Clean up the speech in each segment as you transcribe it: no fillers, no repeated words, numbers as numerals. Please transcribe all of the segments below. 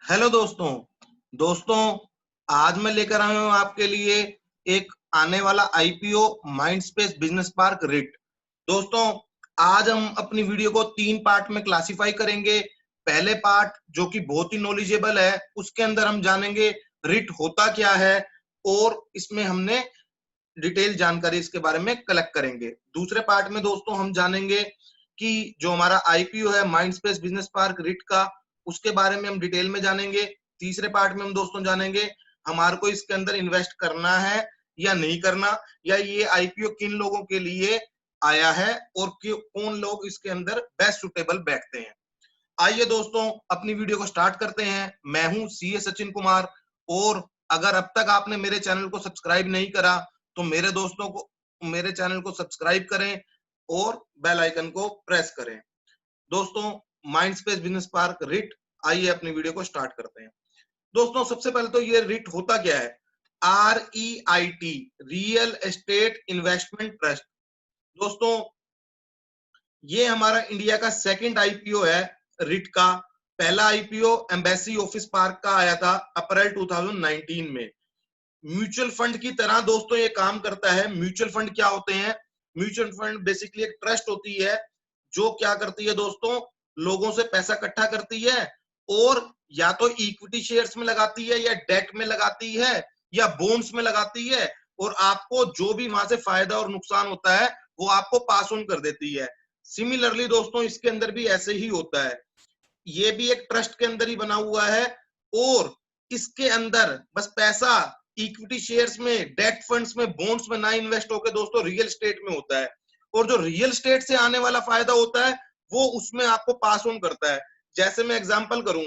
Hello दोस्तों। दोस्तों, आज मैं लेकर आया हूं आपके लिए एक आने वाला IPO Mindspace business park writ. दोस्तों, आज हम अपनी वीडियो को 3 पार्ट में क्लासिफाई करेंगे। पहले पार्ट जो कि बहुत ही नॉलेजेबल है, उसके अंदर हम जानेंगे रिट होता क्या है और इसमें हमने डिटेल जानकारी इसके बारे में कलेक्ट करेंगे। दूसरे पार्ट में दोस्तों हम जानेंगे कि जो हमारा आईपीओ है माइंडस्पेस बिजनेस पार्क रिट का, उसके बारे में हम डिटेल में जानेंगे। तीसरे पार्ट में हम दोस्तों जानेंगे हमारे को इसके अंदर इन्वेस्ट करना है या नहीं करना, या ये आईपीओ किन लोगों के लिए आया है और कौन लोग इसके अंदर बेस्ट सुटेबल बैठते हैं। आइए दोस्तों, अपनी वीडियो को स्टार्ट करते हैं। मैं हूं सीए सचिन कुमार, और अगर अब तक आपने मेरे चैनल को सब्सक्राइब नहीं करा तो मेरे चैनल को सब्सक्राइब करें और बेल आइकन को प्रेस करें। दोस्तों, माइंडस्पेस बिजनेस पार्क रिट, आइए अपनी वीडियो को स्टार्ट करते हैं। दोस्तों, सबसे पहले तो ये रिट होता क्या है? REIT, real estate investment trust. दोस्तों, ये हमारा इंडिया का सेकंड आईपीओ है रिट का। पहला आईपीओ एम्बेसी ऑफिस पार्क का आया था अप्रैल 2019 में। म्यूचुअल फंड की तरह दोस्तों ये काम करता है। म्यूचुअल फंड क्या होते हैं? म्यूचुअल फंड बेसिकली एक ट्रस्ट होती है जो क्या करती है दोस्तों, लोगों से पैसा इकट्ठा करती है और या तो इक्विटी शेयर्स में लगाती है, या डेट में लगाती है, या बॉन्ड्स में लगाती है, और आपको जो भी वहां से फायदा और नुकसान होता है वो आपको पास ऑन कर देती है। सिमिलरली दोस्तों, इसके अंदर भी ऐसे ही होता है। ये भी एक ट्रस्ट के अंदर ही बना हुआ है, और इसके अंदर बस पैसा इक्विटी शेयर्स में, डेट फंड्स में, बॉन्ड्स में ना इन्वेस्ट होकर दोस्तों रियल स्टेट में होता है। और जो रियल स्टेट से आने वाला फायदा होता है वो उसमें आपको पास ऑन करता है। जैसे मैं एग्जांपल करूं,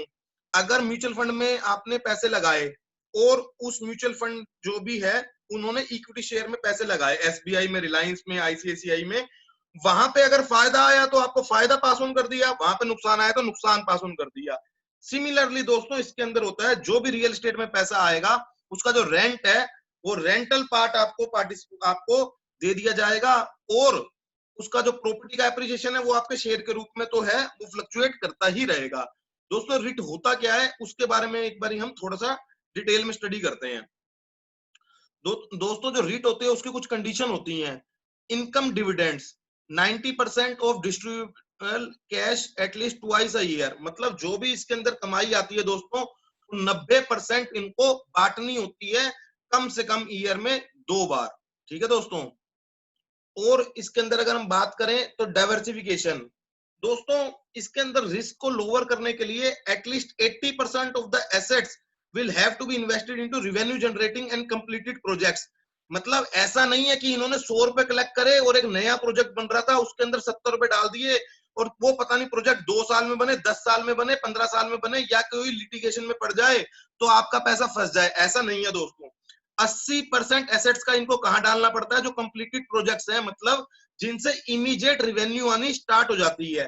अगर म्यूचुअल फंड में आपने पैसे लगाए और उस म्यूचुअल फंड जो भी है उन्होंने इक्विटी शेयर में पैसे लगाए, एसबीआई में, रिलायंस में, आईसीआईसीआई में, वहां पे अगर फायदा आया तो आपको फायदा पास ऑन कर दिया, वहां पे नुकसान आया तो नुकसान पास ऑन कर दिया। सिमिलरली दोस्तों, इसके अंदर होता है जो भी रियल एस्टेट में पैसा आएगा उसका जो रेंट है वो रेंटल पार्ट आपको दे दिया जाएगा, और उसका जो प्रॉपर्टी का एप्रिसिएशन है वो आपके शेयर के रूप में तो है, वो फ्लक्चुएट करता ही रहेगा। दोस्तों, रिट होता क्या है उसके बारे में एक बार हम थोड़ा सा डिटेल में स्टडी करते हैं। दोस्तों, जो रिट होते हैं उसकी कुछ कंडीशन होती हैं। Income dividends 90% of distributable cash at least twice a year, मतलब जो भी इसके अंदर कमाई आती है दोस्तों 90% इनको बांटनी होती है कम से कम ईयर में 2 बार। ठीक है दोस्तों। और इसके अंदर अगर हम बात करें तो डाइवर्सिफिकेशन, दोस्तों इसके अंदर रिस्क को लोअर करने के लिए at least 80% of the assets will have to be invested into revenue generating and completed projects. मतलब ऐसा नहीं है कि इन्होंने 100 रुपए कलेक्ट करे और एक नया प्रोजेक्ट बन रहा था उसके अंदर 70 रुपए डाल दिए और वो पता नहीं प्रोजेक्ट 2 साल में बने, 10 साल में बने, 15 साल में बने, या कोई लिटिगेशन में पड़ जाए तो आपका पैसा फंस जाए। ऐसा नहीं है दोस्तों। 80% एसेट्स का इनको कहां डालना पड़ता है? जो कंप्लीटेड प्रोजेक्ट्स हैं, मतलब जिनसे इमीडिएट रेवेन्यू आनी स्टार्ट हो जाती है।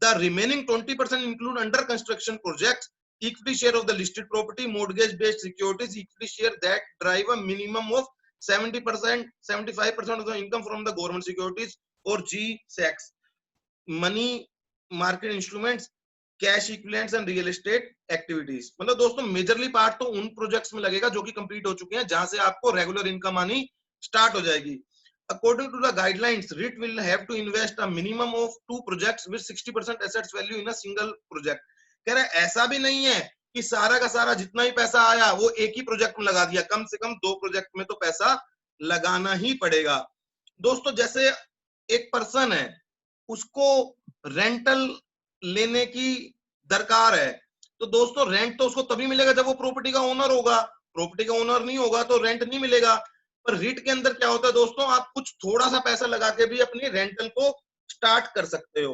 The remaining 20% include under construction projects, equity share of the listed property, mortgage-based securities, equity share that drive a minimum of 70%, 75% of the income from the government securities or GSECs, money market instruments, cash equivalents and real estate activities. मतलब दोस्तों majorly part तो उन projects में लगेगा जो कि complete हो चुके हैं, जहां से आपको रेगुलर इनकम आनी स्टार्ट हो जाएगी। According to the guidelines, REIT will have to invest a minimum of 2 projects with 60% assets value in a single project. कह रहा है ऐसा भी नहीं है कि सारा का सारा जितना ही पैसा आया वो एक ही प्रोजेक्ट में लगा दिया, कम से कम 2 प्रोजेक्ट में तो पैसा लगाना ही पड़ेगा। दोस्तों, जैसे एक पर्सन है, उसको रेंटल लेने की दरकार है, तो दोस्तों रेंट तो उसको तभी मिलेगा जब वो प्रॉपर्टी का ओनर होगा। प्रॉपर्टी का ओनर नहीं होगा तो रेंट नहीं मिलेगा। पर रिट के अंदर क्या होता है दोस्तों, आप कुछ थोड़ा सा पैसा लगा के भी अपनी रेंटल को स्टार्ट कर सकते हो।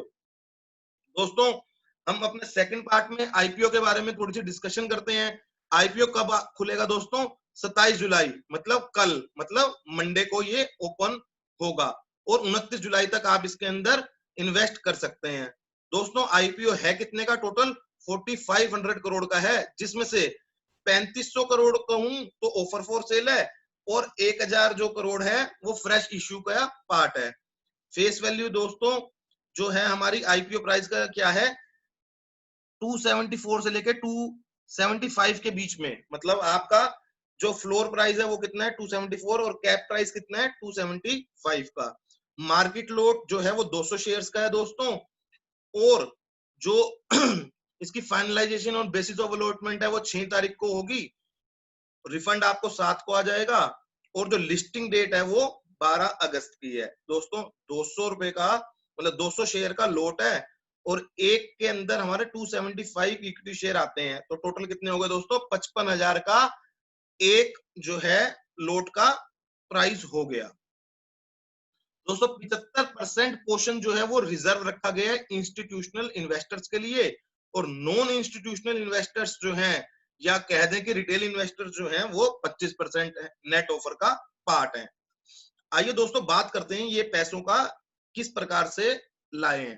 दोस्तों, हम अपने सेकंड पार्ट में आईपीओ के बारे में थोड़ी सी डिस्कशन करते हैं। आईपीओ कब खुलेगा दोस्तों? 27 जुलाई, मतलब कल, मतलब मंडे को ये ओपन होगा, और 29 जुलाई तक आप इसके अंदर इन्वेस्ट कर सकते हैं। दोस्तों, आईपीओ है कितने का? टोटल 4500 करोड़ का है, जिसमें से 3500 करोड़ कहूं तो ऑफर फॉर सेल है, और 1000 जो करोड़ है वो फ्रेश इश्यू का पार्ट है। फेस वैल्यू दोस्तों जो है हमारी आईपीओ प्राइस का क्या है? 274 से लेके 75 के बीच में, मतलब आपका जो फ्लोर प्राइस है वो कितना है 274 और कैप प्राइस कितना है 275 का। मार्केट लोट जो है वो 200 शेयर्स का है दोस्तों, और जो इसकी फाइनलाइजेशन और बेसिस ऑफ अलॉटमेंट है वो 6 तारीख को होगी, रिफंड आपको 7 को आ जाएगा, और जो लिस्टिंग डेट है वो 12 अगस्त की है दोस्तों। 200 रुपए का मतलब 200 शेयर का लोट है, और एक के अंदर हमारे 275 इक्विटी शेयर आते हैं, तो टोटल कितने हो गए दोस्तों 55,000 का एक जो है लोट का प्राइस हो गया दोस्तों। 75% पोर्शन जो है वो रिजर्व रखा गया है इंस्टीट्यूशनल इन्वेस्टर्स के लिए, और नॉन इंस्टीट्यूशनल इन्वेस्टर्स जो हैं या कह दें कि रिटेल इन्वेस्टर्स जो हैं वो 25% नेट ऑफर का पार्ट है। आइए दोस्तों बात करते हैं ये पैसों का किस प्रकार से लाए हैं।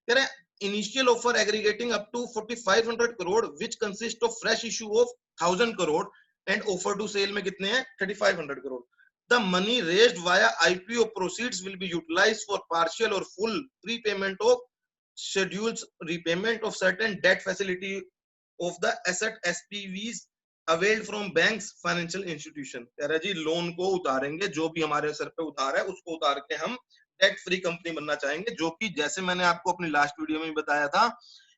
कह रहे initial offer aggregating up to 4500 crore which consist of fresh issue of 1000 crore and offer to sale में कितने हैं 3500 crore. The money raised via IPO proceeds will be utilized for partial or full prepayment of schedules, repayment of certain debt facility of the asset SPVs availed from banks, financial institution। कह रहा जी loan को उतारेंगे, जो भी हमारे sir पे उतार है उसको उतार के हम डेट फ्री कंपनी बनना चाहेंगे, जो कि जैसे मैंने आपको अपनी लास्ट वीडियो में बताया था,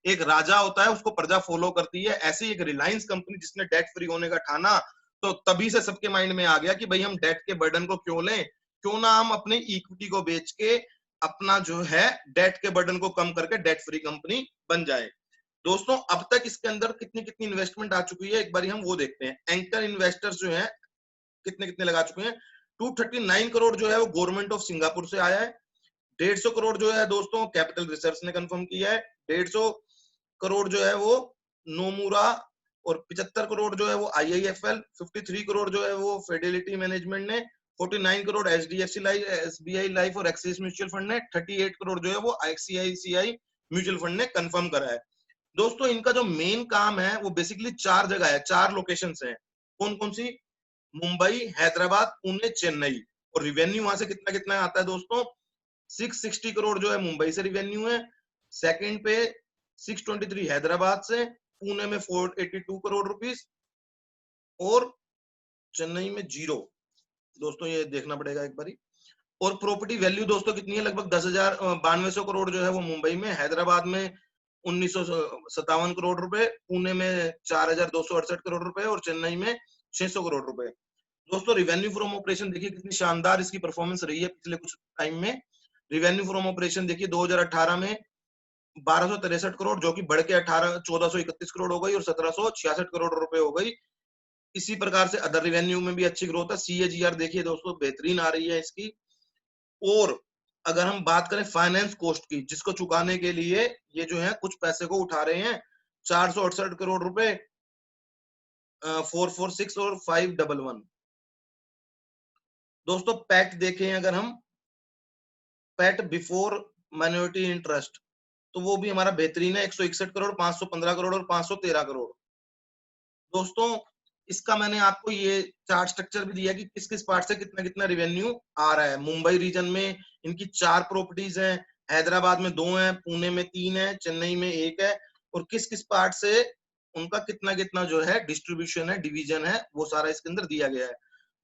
एक राजा होता है उसको प्रजा फॉलो करती है, ऐसे ही एक रिलायंस कंपनी जिसने डेट फ्री होने का ठाना, तो तभी से सबके माइंड में आ गया कि भाई हम डेट के बर्डन को क्यों लें, क्यों ना हम अपनी इक्विटी को बेच के अपना जो है डेट के बर्डन को कम करके डेट फ्री कंपनी बन जाए। दोस्तों अब तक इसके अंदर कितनी कितनी इन्वेस्टमेंट आ चुकी है एक बार हम वो देखते हैं। एंकर इन्वेस्टर्स जो है कितने कितने लगा चुके हैं। 239 करोड़ जो है वो गवर्नमेंट ऑफ सिंगापुर से आया है। 150 करोड़ जो है दोस्तों कैपिटल रिसर्च ने कंफर्म किया है। 150 करोड़ जो है वो नोमुरा, और 75 करोड़ जो है वो IIFL, 53 करोड़ जो है वो फिडेलिटी मैनेजमेंट ने, 49 crore HDFC life, SBI life और एक्सिस म्यूचुअल फंड ने, 38 करोड़ जो है वो ICICI म्यूचुअल फंड ने कंफर्म करा है। दोस्तों इनका जो मेन काम है वो बेसिकली 4 जगह है, 4 लोकेशंस हैं। कौन कौन सी? मुंबई, हैदराबाद, पुणे, चेन्नई। और रिवेन्यू वहां से कितना कितना आता है दोस्तों 660 करोड़ जो है मुंबई से रिवेन्यू है, सेकंड पे 623 हैदराबाद से, पुणे में 482 करोड़ रुपीस, और चेन्नई में 0। दोस्तों ये देखना पड़ेगा एक बारी। और प्रॉपर्टी वैल्यू दोस्तों कितनी है, लगभग 9200 करोड़ जो है वो मुंबई में, हैदराबाद में 1957 करोड़ रुपए, पुणे में 4268 करोड़ रुपए, और चेन्नई में 600 करोड़ रुपए। दोस्तों रिवेन्यू फ्रॉम ऑपरेशन देखिए कितनी शानदार इसकी परफॉर्मेंस रही है पिछले कुछ टाइम में। रिवेन्यू फ्रॉम ऑपरेशन देखिए 2018 में 1263 करोड़, जो कि बढ़ के 1431 करोड़ हो गई और 1766 करोड़ रुपए हो गई। इसी प्रकार से अदर रिवेन्यू में भी अच्छी ग्रोथ है। CAGR देखिए दोस्तों बेहतरीन आ रही है इसकी। और अगर हम बात करें फाइनेंस कॉस्ट की, जिसको चुकाने के लिए ये जो है कुछ पैसे को उठा रहे हैं, 468 करोड़ रुपए, 446 और 511। दोस्तों पैट देखें अगर हम, पैट बिफोर माइनॉरिटी इंटरेस्ट, तो वो भी हमारा बेहतरीन है, 161 करोड़, 515 करोड़ और 513 करोड़। दोस्तों इसका मैंने आपको ये चार्ट स्ट्रक्चर भी दिया कि किस किस पार्ट से कितना कितना रिवेन्यू आ रहा है। मुंबई रीजन में इनकी 4 प्रॉपर्टीज हैं, हैदराबाद में 2 हैं, पुणे में 3 है, चेन्नई में 1 है, और किस किस पार्ट से उनका कितना कितना जो है डिस्ट्रीब्यूशन है, डिवीजन है, वो सारा इसके अंदर दिया गया है।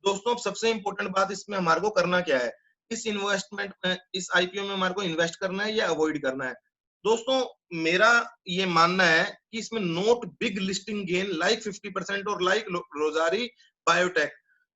दोस्तों सबसे इंपॉर्टेंट बात इसमें हमारे को करना क्या है, इस इन्वेस्टमेंट में, इस IPO में हमारे को इन्वेस्ट करना है या अवॉइड करना है। दोस्तों मेरा ये मानना है कि इसमें note big listing gain like 50% और लाइक रोजारी बायोटेक।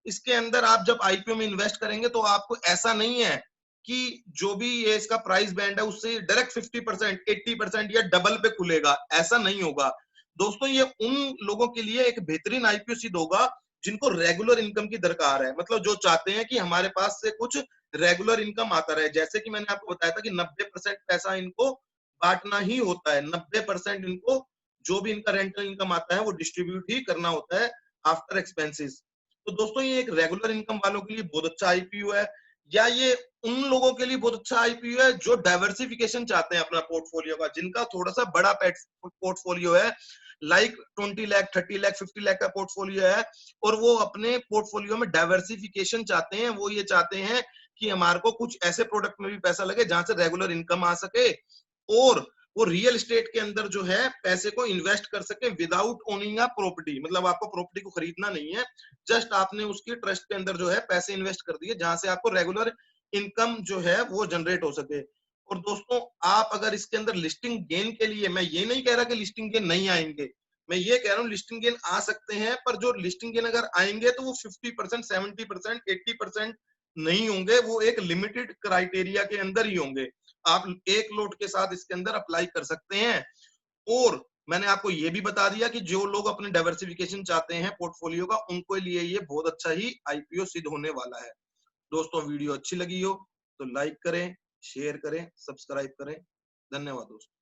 इसके अंदर आप जब IPO में इन्वेस्ट करेंगे तो आपको ऐसा नहीं है कि जो भी ये इसका प्राइस बैंड है उससे डायरेक्ट 50%, 80% या डबल पे खुलेगा, ऐसा नहीं होगा। दोस्तों ये उन लोगों के लिए एक बेहतरीन IPO सिद्ध होगा जिनको रेगुलर इनकम की दरकार है, मतलब जो चाहते हैं कि हमारे पास से कुछ रेगुलर इनकम आता रहे। जैसे कि मैंने आपको बताया था कि 90% पैसा इनको बांटना ही होता है, 90% इनको जो भी इनका रेंटल इनकम आता है वो डिस्ट्रीब्यूट ही करना होता है आफ्टर एक्सपेंसेस। तो दोस्तों ये एक रेगुलर इनकम वालों के लिए बहुत अच्छा IPO है, या ये उन लोगों के लिए बहुत अच्छा IPO है जो डाइवर्सिफिकेशन चाहते हैं अपना पोर्टफोलियो का, जिनका थोड़ा सा बड़ा पोर्टफोलियो है, लाइक 20 लाख, 30 लाख, 50 लाख का पोर्टफोलियो है, और वो अपने पोर्टफोलियो में डाइवर्सिफिकेशन चाहते हैं। वो ये चाहते हैं कि हमारे को कुछ ऐसे प्रोडक्ट में भी पैसा लगे जहां से रेगुलर इनकम आ सके, और वो रियल एस्टेट के अंदर जो है पैसे को इन्वेस्ट कर सके विदाउट ओनिंग अ प्रॉपर्टी। मतलब आपको प्रॉपर्टी को खरीदना नहीं है, जस्ट आपने उसकी ट्रस्ट के अंदर जो है पैसे इन्वेस्ट कर दिए, जहां से आपको रेगुलर इनकम जो है वो जनरेट हो सके। और दोस्तों, आप अगर इसके अंदर लिस्टिंग गेन के लिए, मैं ये नहीं कह रहा कि लिस्टिंग गेन नहीं आएंगे, मैं ये कह रहा हूँ लिस्टिंग गेन आ सकते हैं, पर जो लिस्टिंग गेन अगर आएंगे तो वो 50%, 70%, 80% नहीं होंगे, वो एक लिमिटेड क्राइटेरिया के अंदर ही होंगे। आप एक लोट के साथ इसके अंदर अप्लाई कर सकते हैं। और मैंने आपको ये भी बता दिया कि जो लोग अपने डाइवर्सिफिकेशन चाहते हैं पोर्टफोलियो का, उनको लिए ये बहुत अच्छा ही आईपीओ सिद्ध होने वाला है। दोस्तों, वीडियो अच्छी लगी हो तो लाइक करें, शेयर करें, सब्सक्राइब करें। धन्यवाद दोस्तों।